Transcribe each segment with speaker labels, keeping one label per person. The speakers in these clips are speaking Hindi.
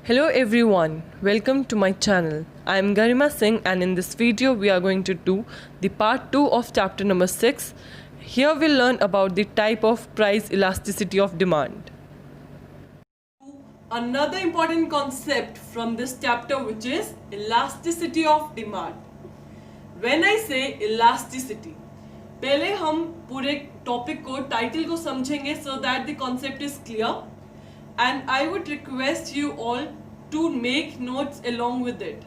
Speaker 1: Hello everyone, welcome to my channel. I am Garima Singh and in this video we are going to do the part 2 of chapter number 6. Here we'll learn about the type of price elasticity of demand. Another important concept from this chapter which is elasticity of demand. When I say elasticity, पहले हम पूरे टॉपिक को टाइटल को समझेंगे so that the concept is clear. And I would request you all to make notes along with it,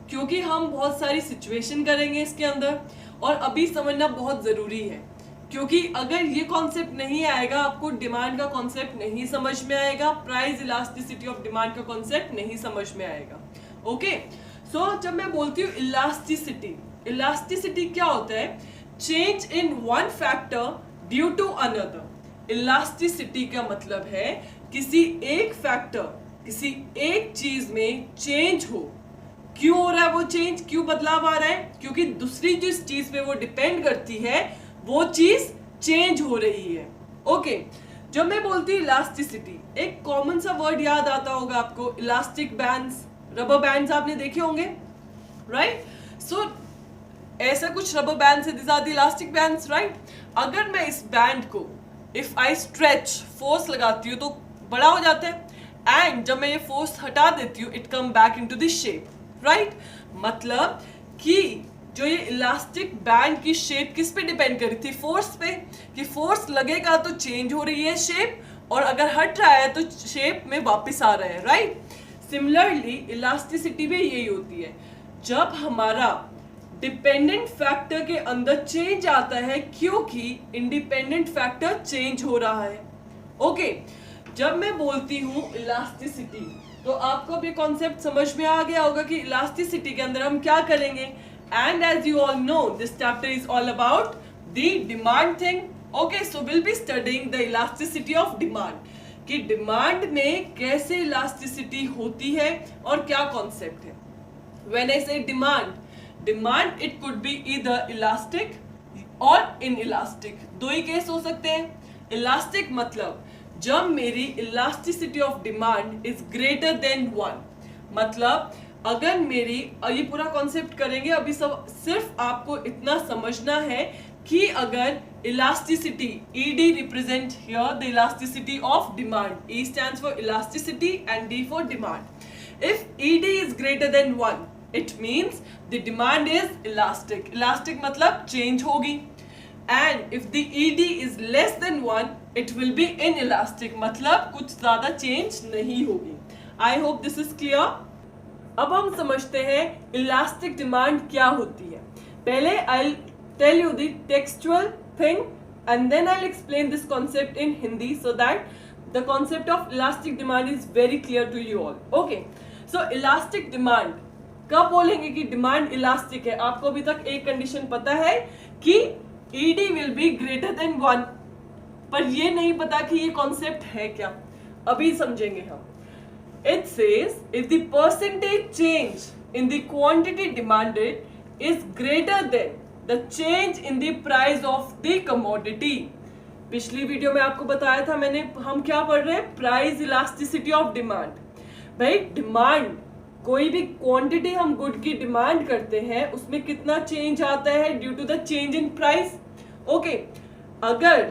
Speaker 1: क्योंकि हम बहुत सारी सिचुएशन करेंगे इसके अंदर और अभी समझना बहुत ज़रूरी है, क्योंकि अगर ये कॉन्सेप्ट नहीं आएगा आपको डिमांड का कॉन्सेप्ट नहीं समझ में आएगा, प्राइस इलास्टिसिटी ऑफ डिमांड का कॉन्सेप्ट नहीं समझ में आएगा. ओके, सो जब मैं बोलती हूँ इलास्टिसिटी, इलास्टिसिटी क्या होता है? Change in one factor due to another. Elasticity का मतलब है किसी एक फैक्टर, किसी एक चीज में चेंज हो. क्यों हो रहा है वो चेंज, क्यों बदलाव आ रहा है? क्योंकि दूसरी जिस चीज पे वो डिपेंड करती है वो चीज चेंज हो रही है. ओके, जब मैं बोलती हूँ इलास्टिसिटी, एक कॉमन सा वर्ड याद आता होगा आपको, इलास्टिक बैंड्स, रबर बैंड्स आपने देखे होंगे, राइट? सो ऐसा कुछ रबर बैंड्स है, this are the elastic bands, right? अगर मैं इस बैंड को इफ आई स्ट्रेच, फोर्स लगाती हूँ तो बड़ा हो जाता है, एंड जब मैं ये फोर्स हटा देती हूँ it come back into the shape, right? मतलब कि जो ये इलास्टिक बैंड की शेप किस पे डिपेंड कर रही थी? फोर्स पे, कि फोर्स लगेगा तो चेंज हो रही है शेप, और अगर हट रहा है तो शेप में वापस आ रहा है, राइट? सिमिलरली इलास्टिसिटी भी यही होती है, जब हमारा डिपेंडेंट फैक्टर के अंदर चेंज आता है क्योंकि इंडिपेंडेंट फैक्टर चेंज हो रहा है. ओके, जब मैं बोलती हूँ इलास्टिसिटी तो आपको भी कॉन्सेप्ट समझ में आ गया होगा कि इलास्टिसिटी के अंदर हम क्या करेंगे. And as you all know this chapter is all about the demand thing. Okay, so will be studying the elasticity of demand, कि डिमांड में कैसे इलास्टिसिटी होती है और क्या कॉन्सेप्ट है. व्हेन आई से demand it could be either elastic और इनइलास्टिक. दो ही केस हो सकते हैं. इलास्टिक मतलब जब मेरी elasticity of demand is greater than 1, मतलब अगर मेरी, ये पूरा कॉन्सेप्ट करेंगे अभी, सब सिर्फ आपको इतना समझना है कि अगर elasticity, ED represent here the elasticity of demand, E stands for elasticity and D for demand. If ED is greater than 1 it means the demand is elastic. Elastic मतलब change होगी. And if the ED is less than 1, it will be inelastic. मतलब कुछ ज़्यादा change नहीं होगी. I hope this is clear. अब हम समझते हैं elastic demand क्या होती है. पहले I'll tell you the textual thing and then I'll explain this concept in Hindi so that the concept of elastic demand is very clear to you all. Okay. So elastic demand कब बोलेंगे कि डिमांड इलास्टिक है? आपको अभी तक एक कंडीशन पता है कि ED will be greater than 1, पर ये नहीं पता कि ये कॉन्सेप्ट है क्या. अभी समझेंगे हम. It says if the percentage change in the quantity demanded is greater then the change in the price of the commodity. पिछली वीडियो में आपको बताया था मैंने, हम क्या पढ़ रहे हैं? Price elasticity of demand. भाई डिमांड, कोई भी क्वांटिटी हम गुड की डिमांड करते हैं उसमें कितना चेंज आता है due to the change in price. Okay, अगर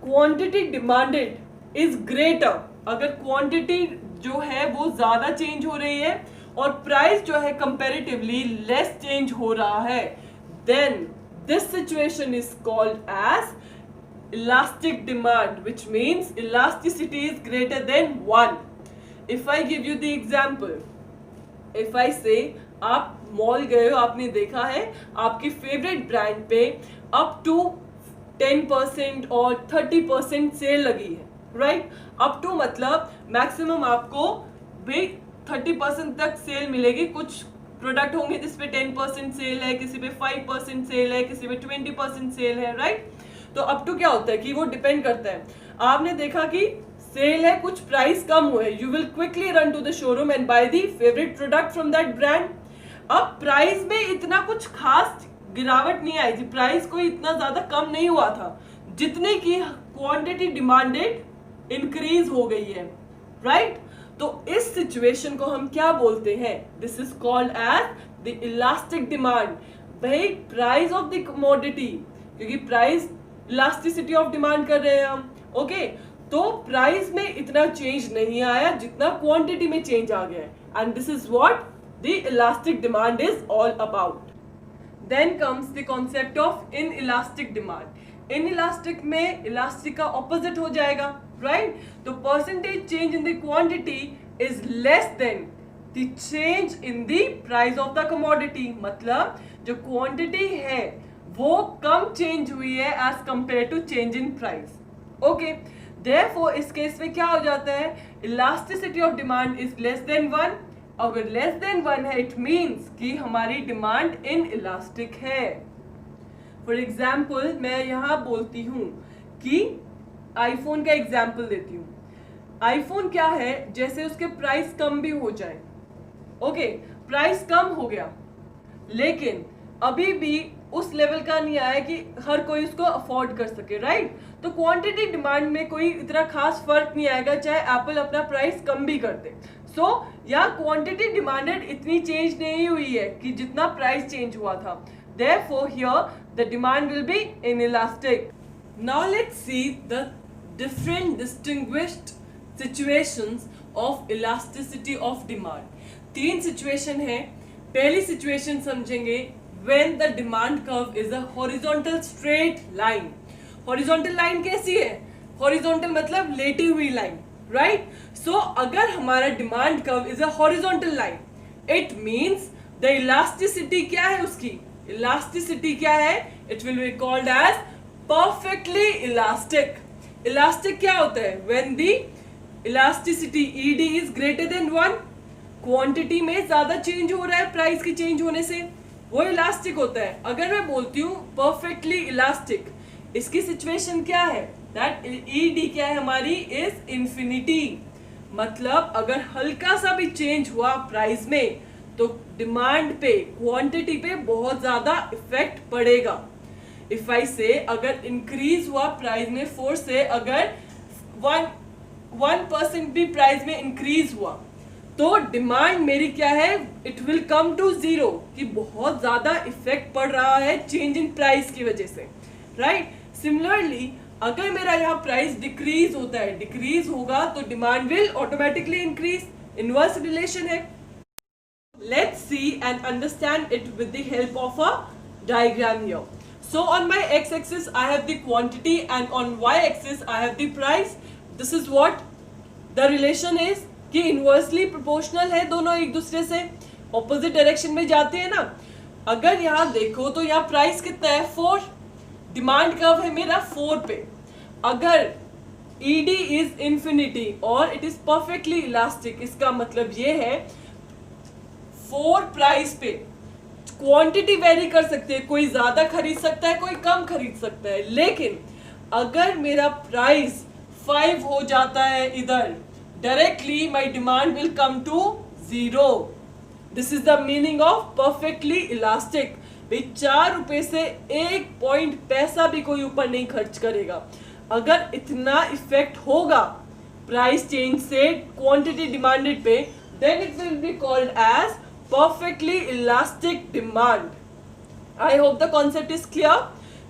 Speaker 1: क्वांटिटी डिमांडेड इज ग्रेटर, अगर क्वांटिटी जो है वो ज्यादा चेंज हो रही है और प्राइस जो है कंपैरेटिवली लेस चेंज हो रहा है, then this situation is called as elastic demand, which means elasticity is greater than 1. If I give you the example, if I say आप मॉल गए हो, आपने देखा है आपकी फेवरेट ब्रांड पे अप टू 10% और 30% सेल लगी है, राइट? अप टू मतलब मैक्सिमम आपको भी 30% तक सेल मिलेगी. कुछ प्रोडक्ट होंगे जिसपे 10% सेल है, किसी पे 5% सेल है, किसी पे 20% सेल है, राइट? तो अप टू क्या होता है कि वो डिपेंड करता है. आपने देखा कि सेल है, कुछ प्राइस कम हुए, you will quickly run to the showroom and buy the favourite product from that brand. अब प्राइस में इतना कुछ खास गिरावट नहीं आई थी, प्राइस कोई इतना ज्यादा कम नहीं हुआ था, जितने की क्वांटिटी डिमांडेड इंक्रीज हो गई है, राइट? तो इस सिचुएशन को हम क्या बोलते हैं? This is called as the elastic demand. भाई प्राइस ऑफ द कमोडिटी, क्योंकि प्राइस इलास्टिसिटी ऑफ डिमांड कर रहे हैं हम, ओके तो प्राइस में इतना चेंज नहीं आया जितना क्वांटिटी में चेंज आ गया है, and this is what the elastic demand is all about. Then comes the concept of inelastic demand. Inelastic में इलास्टिक का ऑपोजिट हो जाएगा, राइट? तो percentage change in the quantity is less than the change in the price of the commodity. मतलब जो क्वांटिटी है वो कम चेंज हुई है as compare to change in price, okay. Therefore इस केस में क्या हो जाता है? Elasticity of demand is less than 1। अगर लेस देन 1 है इट मीन्स कि हमारी डिमांड इन इलास्टिक है। फॉर एग्जाम्पल मैं यहाँ बोलती हूँ कि आईफोन का एग्जाम्पल देती हूँ। आईफोन क्या है, जैसे उसके प्राइस कम भी हो जाए, ओके प्राइस कम हो गया लेकिन अभी भी उस लेवल का नहीं आया कि हर कोई उसको अफोर्ड कर सके, राइट? तो क्वांटिटी डिमांड में कोई इतना खास फर्क नहीं आएगा चाहे एप्पल अपना प्राइस कम भी कर दे। सो या क्वांटिटी डिमांडेड इतनी चेंज नहीं हुई है कि जितना प्राइस चेंज हुआ था। Therefore here the demand will be inelastic. Now let's see the different distinguished situations of elasticity of demand. 3 situation है। पहली सिचुएशन समझेंगे when the demand curve is a horizontal straight line। horizontal line कैसी है? horizontal मतलब लेटी हुई लाइन, राइट? सो अगर हमारा demand curve is a horizontal line, it means the elasticity क्या है उसकी? elasticity क्या है? it will be called as perfectly elastic। elastic क्या होता है? when the elasticity ED is greater than 1, quantity में ज्यादा चेंज हो रहा है प्राइस के चेंज होने से, वो इलास्टिक होता है। अगर मैं बोलती हूँ परफेक्टली इलास्टिक, इसकी सिचुएशन क्या है? दैट ईडी क्या है हमारी? Is infinity. मतलब अगर हल्का सा भी चेंज हुआ प्राइस में तो डिमांड पे, क्वांटिटी पे बहुत ज्यादा इफेक्ट पड़ेगा। इफ आई से अगर इंक्रीज हुआ प्राइस में 4 से अगर 1% भी प्राइस में इंक्रीज हुआ तो डिमांड मेरी क्या है? इट विल कम टू 0, कि बहुत ज्यादा इफेक्ट पड़ रहा है चेंज इन प्राइस की वजह से, राइट? सिमिलरली अगर मेरा यहाँ प्राइस डिक्रीज होता है, डिक्रीज होगा तो demand will automatically increase. Inverse relation है। Let's see and understand it with the help of a diagram here. So on my x axis I have the quantity and on y axis I have the price. This is what the relation is, कि इनवर्सली प्रोपोर्शनल है, दोनों एक दूसरे से ऑपोजिट डायरेक्शन में जाते हैं ना। अगर यहाँ देखो तो यहाँ प्राइस कितना है? 4। डिमांड कर्व है मेरा 4 पे। अगर ED इज इंफिनिटी और इट इज परफेक्टली इलास्टिक, इसका मतलब ये है 4 प्राइस पे क्वांटिटी वेरी कर सकते हैं, कोई ज्यादा खरीद सकता है, कोई कम खरीद सकता है। लेकिन अगर मेरा प्राइस 5 हो जाता है इधर, directly my demand will come to 0। This is the meaning of perfectly elastic। भाई 4 रुपए से 1 पॉइंट पैसा भी कोई ऊपर नहीं खर्च करेगा। अगर इतना इफेक्ट होगा प्राइस चेंज से क्वांटिटी डिमांडेड पे, then it will be called as perfectly elastic demand। I hope the concept is clear।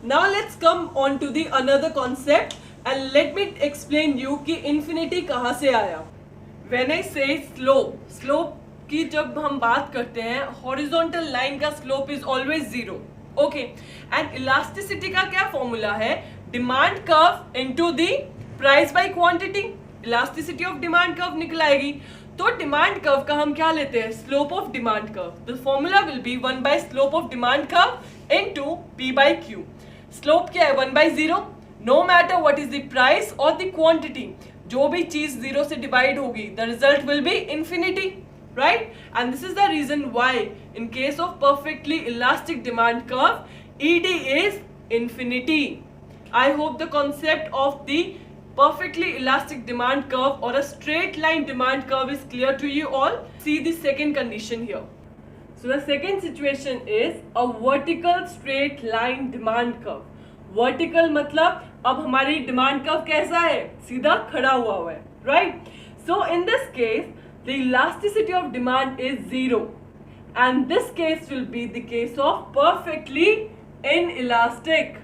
Speaker 1: Now let's come on to the another concept and let me explain you कि infinity कहाँ से आया। When I say slope, slope की जब हम बात करते हैं, horizontal line का slope is always 0, okay? And elasticity का क्या फॉर्मूला है? Demand curve into the price by quantity। elasticity of demand curve निकल आएगी। तो डिमांड कर्व का हम क्या लेते हैं? Slope of demand curve. The formula will be 1 by slope of demand curve into P by Q। Slope क्या है? 1 by 0। No matter what is the price और द क्वांटिटी, जो भी चीज 0 से डिवाइड होगी the result will be infinity, right? And this is the reason why in case of perfectly elastic demand curve ED is infinity. I hope the concept of the perfectly elastic demand curve or a straight line demand curve is clear to you all. See the second condition here. So the second situation is a vertical straight line demand curve. Vertical मतलब अब हमारी डिमांड कर्व कैसा है? सीधा खड़ा हुआ है, right? So in this case, the elasticity of demand is 0, and this case will be the case of perfectly inelastic.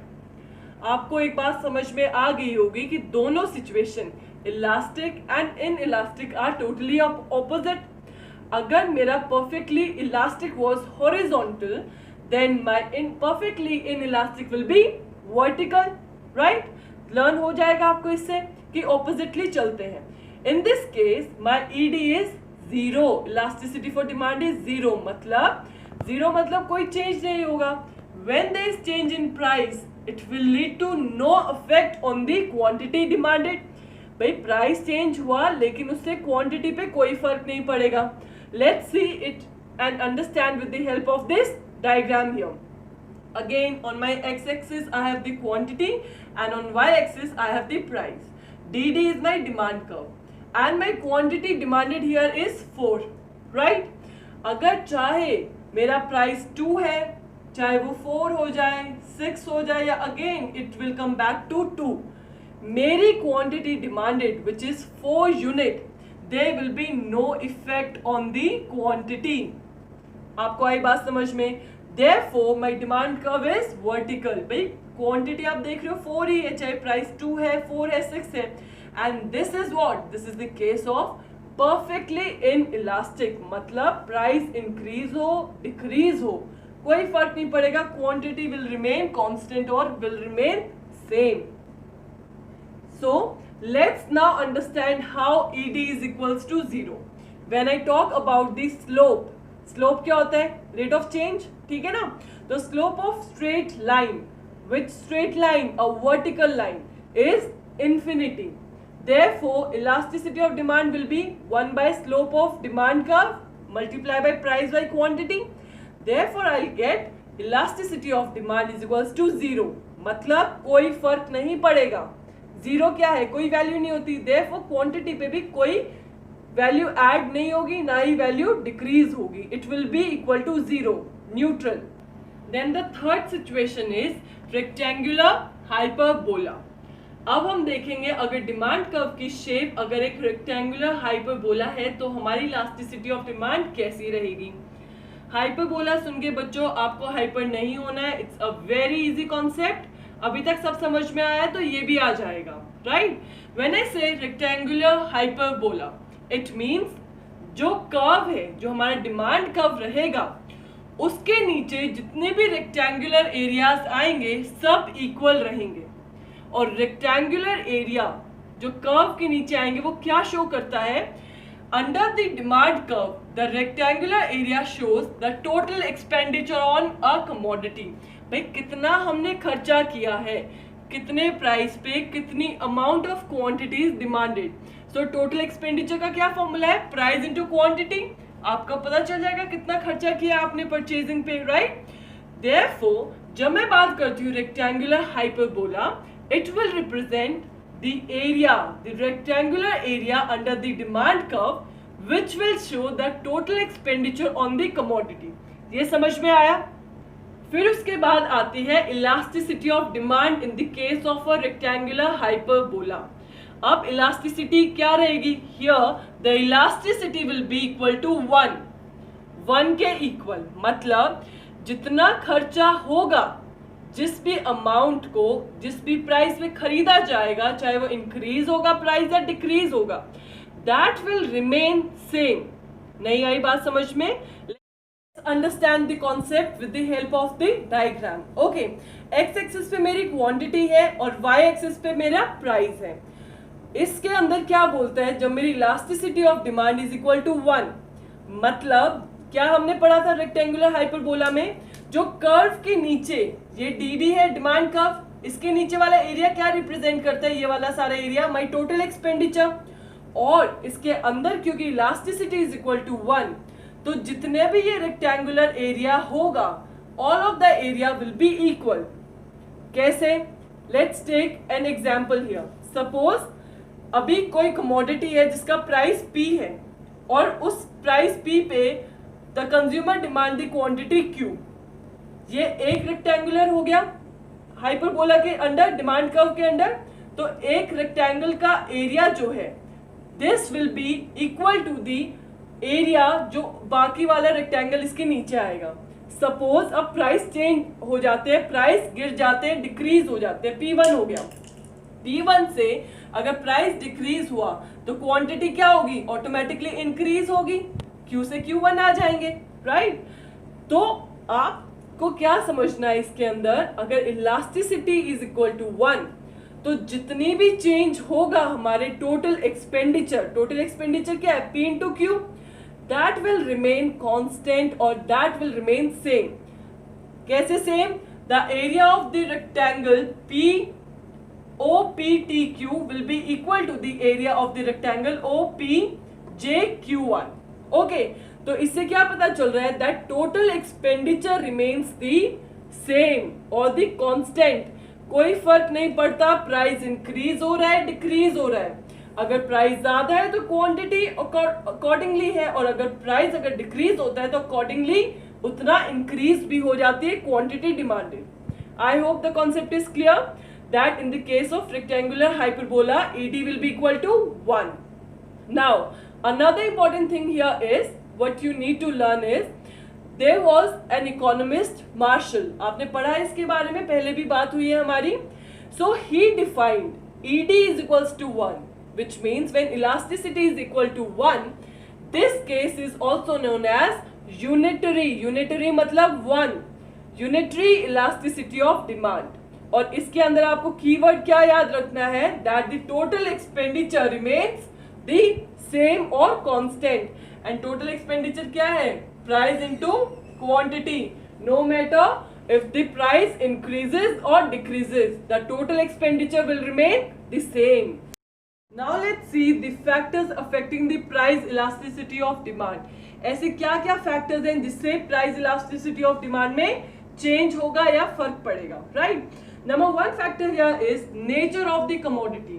Speaker 1: आपको एक बात समझ में आ गई होगी कि दोनों situation elastic and inelastic are totally opposite. अगर मेरा perfectly elastic was horizontal, then my perfectly inelastic will be vertical, right? Learn हो जाएगा आपको इससे कि oppositely चलते हैं. In this case, my ED is 0. Elasticity for demand is 0. मतलब कोई change नहीं होगा. When there is change in price, it will lead to no effect on the quantity demanded. भाई प्राइस चेंज हुआ लेकिन उससे क्वांटिटी पे कोई फर्क नहीं पड़ेगा. Let's see it and understand with the help of this diagram here. Again, on my x-axis I have the quantity and on y-axis I have the price. DD is my demand curve and my quantity demanded here is 4, right? अगर चाहे मेरा प्राइस 2 है, चाहे वो 4 हो जाए, 6 हो जाए या again it will come back to 2. मेरी quantity demanded which is 4 unit, there will be no effect on the quantity. आपको आई बात समझ में? Therefore my demand curve is vertical. भाई quantity आप देख रहे हो 4 ही है, चाहे price 2 है, 4 है, 6 है, and this is what? This is the case of perfectly inelastic. मतलब price increase हो, decrease हो, कोई फर्क नहीं पड़ेगा. Quantity will remain constant or will remain same. So let's now understand how ED is equals to 0. When I talk about the slope, slope क्या होता है? Rate of change, ठीक है ना? The slope of straight line, which straight line? A vertical line, is infinity. Therefore, elasticity of demand will be 1 by slope of demand curve multiplied by price by quantity. Therefore, I'll get elasticity of demand is equals to 0. मतलब कोई फर्क नहीं पड़ेगा. 0 क्या है? कोई वैल्यू नहीं होती. Therefore, क्वांटिटी पे भी कोई वैल्यू ऐड नहीं होगी, ना ही वैल्यू डिक्रीज होगी. It will be equal to 0, neutral. Then the third situation is rectangular hyperbola. अब हम देखेंगे अगर डिमांड कर्व की शेप अगर एक रेक्टेंगुलर हाइपरबोला है तो हमारी इलास्टिसिटी ऑफ डिमांड कैसी रहेगी. हाइपरबोला सुन के बच्चों आपको हाइपर नहीं होना है. It's a very easy concept. अभी तक सब समझ में आया तो ये भी आ जाएगा, राइट? व्हेन आई से रेक्टेंगुलर हाइपरबोला, इट मीन्स जो कर्व है, जो हमारा डिमांड कर्व रहेगा, उसके नीचे जितने भी रेक्टेंगुलर एरियाज आएंगे सब इक्वल रहेंगे. और रेक्टेंगुलर एरिया जो कर्व के नीचे आएंगे वो क्या शो करता है? Under the demand curve the rectangular area shows the total expenditure on a commodity. भाई कितना हमने खर्चा किया है, कितने प्राइस पे, कितनी amount of quantities demanded. So total expenditure का क्या फॉर्मूला है? Price into quantity. आपका पता चल जाएगा कितना खर्चा किया आपने परचेजिंग पे, राइट? देयरफॉर जब मैं बात करती हूँ rectangular hyperbola, it will represent the area, the rectangular area under the demand curve which will show the total expenditure on the commodity. ये समझ में आया? फिर उसके बाद आती है elasticity of demand in the case of a rectangular hyperbola. अब इलास्टिसिटी क्या रहेगी? Here the elasticity will be equal to 1 के इक्वल. मतलब जितना खर्चा होगा, जिस भी अमाउंट को जिस भी प्राइस में खरीदा जाएगा, चाहे वो इंक्रीज होगा प्राइस या डिक्रीज होगा, दैट विल रिमेन सेम. नहीं आई बात समझ में? Understand the concept with the help of the diagram. Okay, x axis पे मेरी क्वांटिटी है और वाई एक्सिस पे मेरा प्राइस है. इसके अंदर क्या बोलता है? जब मेरी elasticity of demand is equal to 1, मतलब क्या हमने पढ़ा था रेक्टेंगुलर हाइपरबोला में? जो कर्व के नीचे ये dd है डिमांड कर्व, इसके नीचे वाला एरिया क्या रिप्रेजेंट करता है? ये वाला सारा एरिया माय टोटल एक्सपेंडिचर. और इसके अंदर क्योंकि इलास्टिसिटी इज इक्वल टू 1, तो जितने भी ये रेक्टेंगुलर एरिया होगा, all of the area will be equal. कैसे? Let's take an example here. Suppose अभी कोई कमोडिटी है जिसका प्राइस P है और उस प्राइस P पे the consumer demand the quantity Q. ये एक रेक्टेंगुलर हो गया हाइपरबोला के अंडर, डिमांड कर्व के अंडर. तो एक रेक्टेंगल का एरिया जो है this will be equal to the area जो बाकी वाला रेक्टेंगल इसके नीचे आएगा। सपोज अब प्राइस चेंज हो जाते हैं, प्राइस गिर जाते हैं, डिक्रीज हो जाते हैं, P1 हो गया। P1 से अगर प्राइस डिक्रीज हुआ तो क्वांटिटी क्या होगी, ऑटोमेटिकली इंक्रीज होगी, Q से Q1 आ जाएंगे, राइट। तो आपको क्या समझना है इसके अंदर, अगर इलास्टिसिटी इज इक्वल टू 1 तो जितनी भी चेंज होगा हमारे टोटल एक्सपेंडिचर क्या है, P into Q, that will remain constant or that will remain same। कैसे same, the area of the rectangle OPTQ will be equal to the area of the rectangle OPJQ1। Okay, तो इससे क्या पता चल रहा है, that total expenditure remains the same or the constant। कोई फर्क नहीं पड़ता प्राइस इंक्रीज हो रहा है डिक्रीज हो रहा है। अगर प्राइस ज्यादा है तो क्वांटिटी अकॉर्डिंगली है, और अगर प्राइस डिक्रीज होता है तो अकॉर्डिंगली उतना इंक्रीज भी हो जाती है quantity demanded. I hope the concept is clear that in the case of rectangular hyperbola ED will be equal to 1। Now another important thing here is what you need to learn is there was an economist Marshall, आपने पढ़ा है इसके बारे में, पहले भी बात हुई है हमारी। So he defined ED is equals to 1, which means when elasticity is equal to 1, this case is also known as unitary मतलब 1, unitary elasticity of demand। और इसके अंदर आपको कीवर्ड क्या याद रखना है, that the total expenditure remains the same or constant, and total expenditure क्या है, price into quantity, no matter if the price increases or decreases, the total expenditure will remain the same। Now let's see the factors affecting the price elasticity of demand। ऐसे क्या क्या फैक्टर्स हैं जिससे प्राइस इलास्टिसिटी ऑफ डिमांड में चेंज होगा या फर्क पड़ेगा, right. Number 1 factor here is nature of the commodity.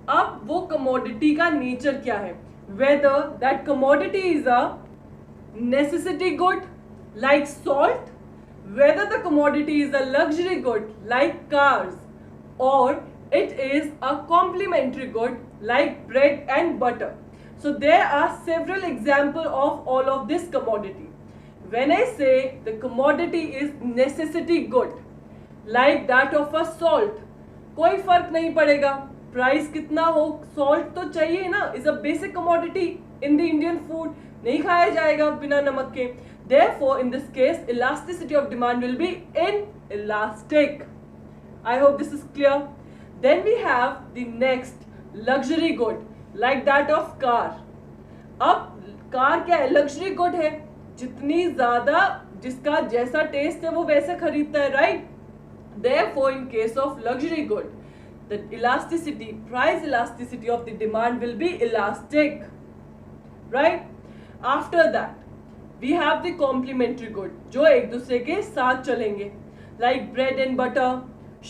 Speaker 1: अब वो कमोडिटी का नेचर क्या है, whether that commodity is a necessity good like salt, whether the commodity is a luxury good like cars, और it is a complementary good like bread and butter। So there are several examples of all of this commodity। When I say the commodity is necessity good like that of a salt, कोई फर्क नहीं पड़ेगा प्राइस कितना हो, salt तो चाहिए ना, is a basic commodity in the Indian food, नहीं खाया जाएगा बिना नमक के। Therefore in this case elasticity of demand will be inelastic। I hope this is clear। Then we have the next luxury good like that of car। अब कार क्या है, लग्जरी गुड है, जितनी ज्यादा जिसका जैसा टेस्ट है वो वैसे खरीदता है, right. Therefore in case of luxury good the price elasticity of the demand will be elastic, right। After that we have the complementary good जो एक दूसरे के साथ चलेंगे like bread and butter,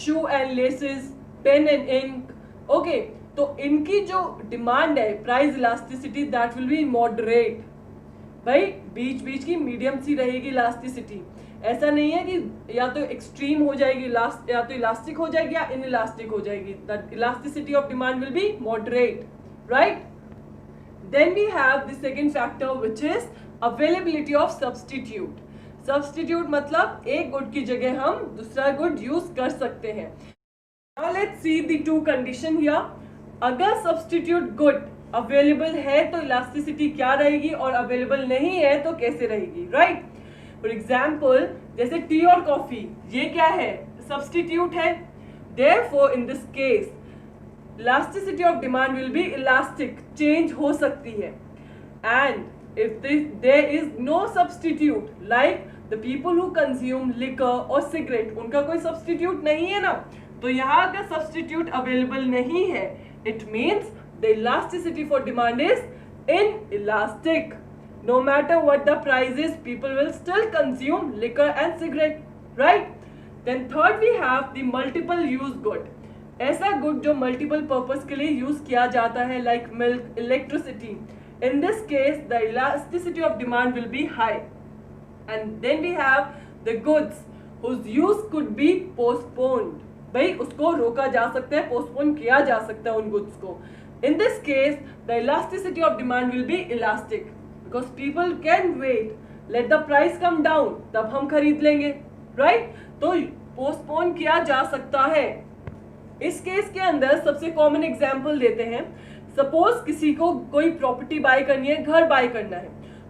Speaker 1: shoe and laces, pen and ink. Okay, तो इनकी जो डिमांड है price elasticity that will be moderate, भाई बीच बीच की मीडियम सी रहेगी इलास्टिसिटी। ऐसा नहीं है कि या तो एक्सट्रीम हो जाएगी या तो इलास्टिक हो जाएगी या इनइलास्टिक हो जाएगी। That elasticity of demand will be moderate, right. Then we have the second factor which is availability of substitute. Substitute मतलब एक गुड की जगह हम दूसरा गुड यूज कर सकते हैं। Now let's see the two condition here। अगर substitute good available है तो elasticity क्या रहेगी और available नहीं है तो कैसे रहेगी, right। For example जैसे टी और कॉफी, ये क्या है, substitute है। Therefore in this case elasticity of demand will be elastic, change हो सकती है। And if there is no substitute like the people who consume liquor or cigarette, उनका कोई substitute नहीं है ना, तो यहाँ अगर सब्स्टिट्यूट अवेलेबल नहीं है it means the elasticity for demand is inelastic। No matter what the price is people will still consume liquor and cigarette, right. Then third we have the multiple use good. ऐसा गुड जो मल्टीपल पर्पस के लिए यूज किया जाता है like milk, electricity. In this case the elasticity of demand will be high. And then we have the goods whose use could be postponed, भाई उसको रोका जा सकता है, पोस्टपोन किया जा सकता है उन गुड्स को। In this case, the elasticity of demand will be elastic because people can wait, let the price come down, तब हम खरीद लेंगे, right? तो पोस्टपोन किया जा सकता है. इस केस के अंदर सबसे कॉमन एग्जाम्पल देते हैं. सपोज किसी को कोई प्रॉपर्टी बाय करनी है, घर बाय करना है,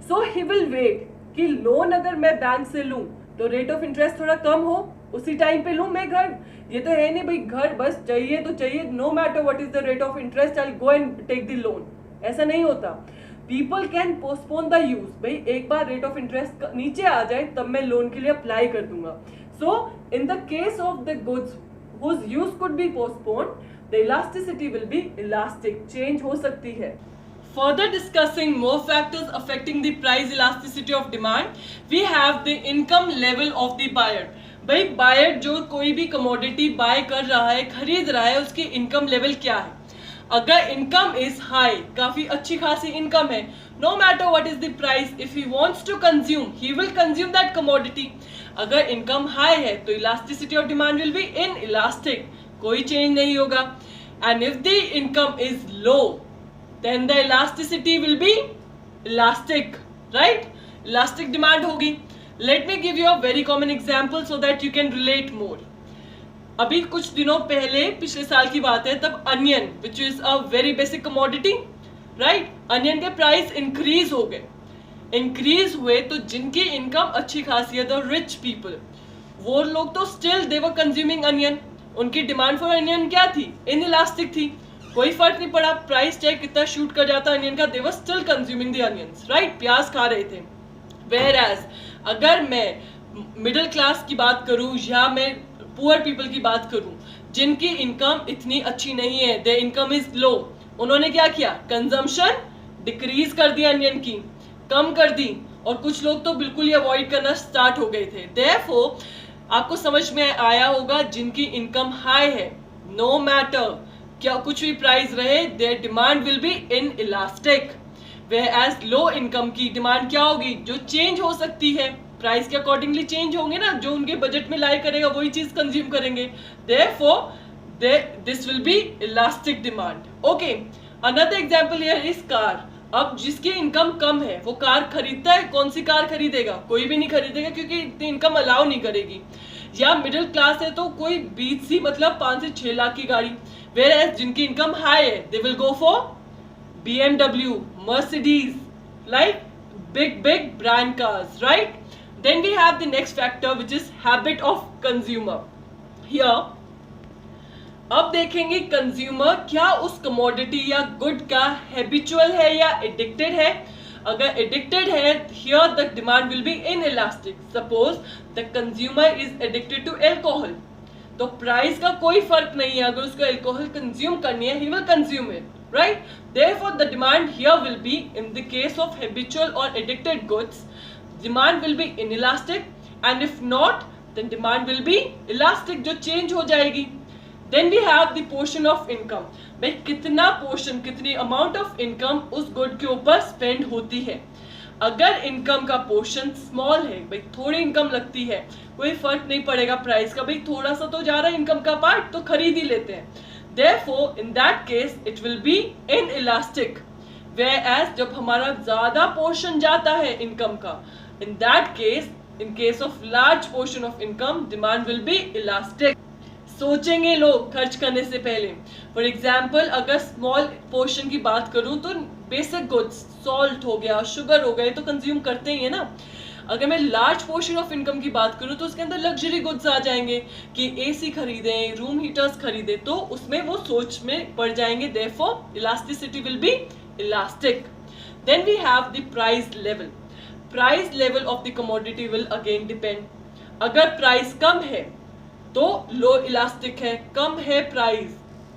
Speaker 1: सो ही विल वेट कि लोन अगर मैं बैंक से लूं तो रेट ऑफ इंटरेस्ट थोड़ा कम हो, उसी टाइम पे लूं मैं घर. ये तो है नहीं भाई घर बस चाहिए तो चाहिए, no matter what is the rate of interest I go and take the loan. ऐसा नहीं होता. People can postpone the use. भाई एक बार रेट ऑफ इंटरेस्ट नीचे आ जाए तब मैं लोन के लिए अप्लाई कर दूंगा. So in the case of the goods whose use could be postponed, the elasticity will be elastic. Change हो सकती है. Further discussing more factors affecting the price elasticity of demand, we have the income level of the buyer. भाई बायर जो कोई भी कमोडिटी बाय कर रहा है, खरीद रहा है, उसकी इनकम लेवल क्या है. अगर इनकम इज हाई, काफी अच्छी खासी इनकम है, no matter what is the price, if he wants to consume he will consume that commodity. अगर इनकम हाई है तो elasticity of demand will be inelastic, कोई चेंज नहीं होगा. And if the income is low then the elasticity will be elastic, right? Elastic demand होगी. Let me give you a very common example so that you can relate more. अभी कुछ दिनों पहले, पिछले साल की बात है, तब onion which is a very basic commodity, right, onion के प्राइस इंक्रीज हो गए. इंक्रीज हुए तो जिनकी इनकम अच्छी खासी है, द रिच पीपल, वो लोग तो still they were consuming onion. उनकी डिमांड फॉर अनियन क्या थी? इनइलास्टिक थी. कोई फर्क नहीं पड़ा, प्राइस चाहे कितना शूट कर जाता अनियन का, they were still consuming the onions, right? प्याज खा रहे थे. वेयर एज अगर मैं मिडिल क्लास की बात करूं या मैं पुअर पीपल की बात करूं, जिनकी इनकम इतनी अच्छी नहीं है, देयर इनकम इज लो, उन्होंने क्या किया? कंजम्पशन डिक्रीज कर दिया, अनियन की कम कर दी, और कुछ लोग तो बिल्कुल ही अवॉइड करना स्टार्ट हो गए थे. देयरफॉर आपको समझ में आया होगा, जिनकी इनकम हाई है, नो मैटर क्या कुछ भी प्राइस रहे, their demand will be in elastic. Whereas low income की डिमांड क्या होगी? जो चेंज हो सकती है, प्राइस के अकॉर्डिंगली चेंज होंगे ना, जो उनके बजट में लाई करेगा वही चीज कंज्यूम करेंगे. Therefore this will be elastic demand. Okay, another example here is car. अब जिसकी इनकम कम है वो कार खरीदता है, कौन सी कार खरीदेगा? कोई भी नहीं खरीदेगा क्योंकि इतनी इनकम अलाउ नहीं करेगी. या मिडिल क्लास है तो कोई 20 सी मतलब 5 से 6 लाख की गाड़ी. Whereas जिनकी इनकम हाई है, they will go for BMW, Mercedes, like big brand cars, right? Then we have the next factor which is habit of consumer. Here अब देखेंगे कंज्यूमर क्या उस कमोडिटी या गुड का हैबिचुअल है या एडिक्टेड है. अगर एडिक्टेड है, here the demand will be inelastic. Suppose the consumer is addicted to alcohol, तो प्राइस का कोई फर्क नहीं है, अगर उसको अल्कोहल कंज्यूम करनी है, he will consume it, right? Therefore the demand here will be, in the case of habitual or addicted goods, demand will be inelastic, and if not then demand will be elastic, जो change हो जाएगी. Then we have the portion of income. भाई कितना पोर्शन, कितनी अमाउंट ऑफ इनकम उस गुड के ऊपर स्पेंड होती है. अगर इनकम का पोर्शन स्मॉल है, भाई थोड़ी इनकम लगती है, कोई फर्क नहीं पड़ेगा प्राइस का, भाई थोड़ा सा तो जा रहा है इनकम का पार्ट, तो खरीद ही लेते हैं. Therefore, in that case, it will be inelastic. Whereas जब हमारा ज्यादा पोर्शन जाता है इनकम का, in that case, in case of large portion of income, demand will be elastic. सोचेंगे लोग खर्च करने से पहले. फॉर एग्जाम्पल अगर स्मॉल पोर्शन की बात करूं तो बेसिक गुड्स, सॉल्ट हो गया, शुगर हो गए, तो कंज्यूम करते ही है ना. अगर मैं लार्ज पोर्शन ऑफ इनकम की बात करूं तो उसके अंदर लग्जरी गुड्स आ जाएंगे कि एसी खरीदें, रूम हीटर्स खरीदें, तो उसमें वो सोच में पड़ जाएंगे. Therefore elasticity will be elastic. Then we have the price level. Price level of the commodity will again depend. अगर प्राइस कम है तो लो इलास्टिक है, कम है प्राइस,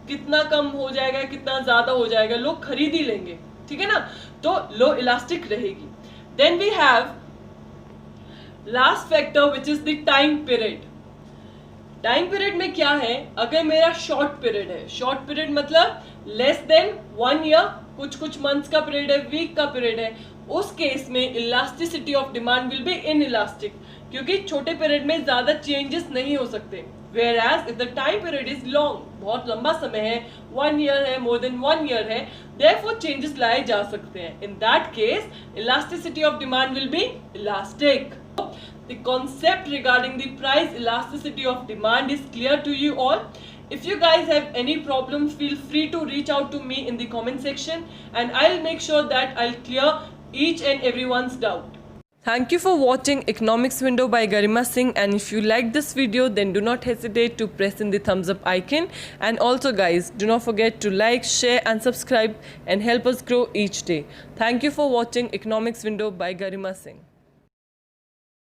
Speaker 1: कितना कम हो जाएगा, कितना ज्यादा हो जाएगा, लोग खरीद ही लेंगे, ठीक है ना, तो लो इलास्टिक रहेगी. Then we have last factor which is the time period. Time period में क्या है? अगर मेरा शॉर्ट पीरियड है, शॉर्ट पीरियड मतलब लेस देन 1 ईयर, कुछ मंथ्स का पीरियड है, वीक का पीरियड है, उस केस में elasticity of demand will be inelastic, क्योंकि छोटे पीरियड में ज्यादा चेंजेस नहीं हो सकते. Whereas if the time period is long, बहुत लंबा समय है, 1 year है, more than 1 year है, therefore changes लाए जा सकते हैं. In that case, elasticity of demand will be elastic. The concept regarding the price elasticity of demand is clear to you all. If you guys have any problems, feel free to reach out to me in the comment section, and I'll make sure that I'll clear each and everyone's doubt. Thank you for watching Economics Window by Garima Singh, and if you like this video, then do not hesitate to press in the thumbs up icon, and also guys, do not forget to like, share and subscribe and help us grow each day. Thank you for watching Economics Window by Garima Singh.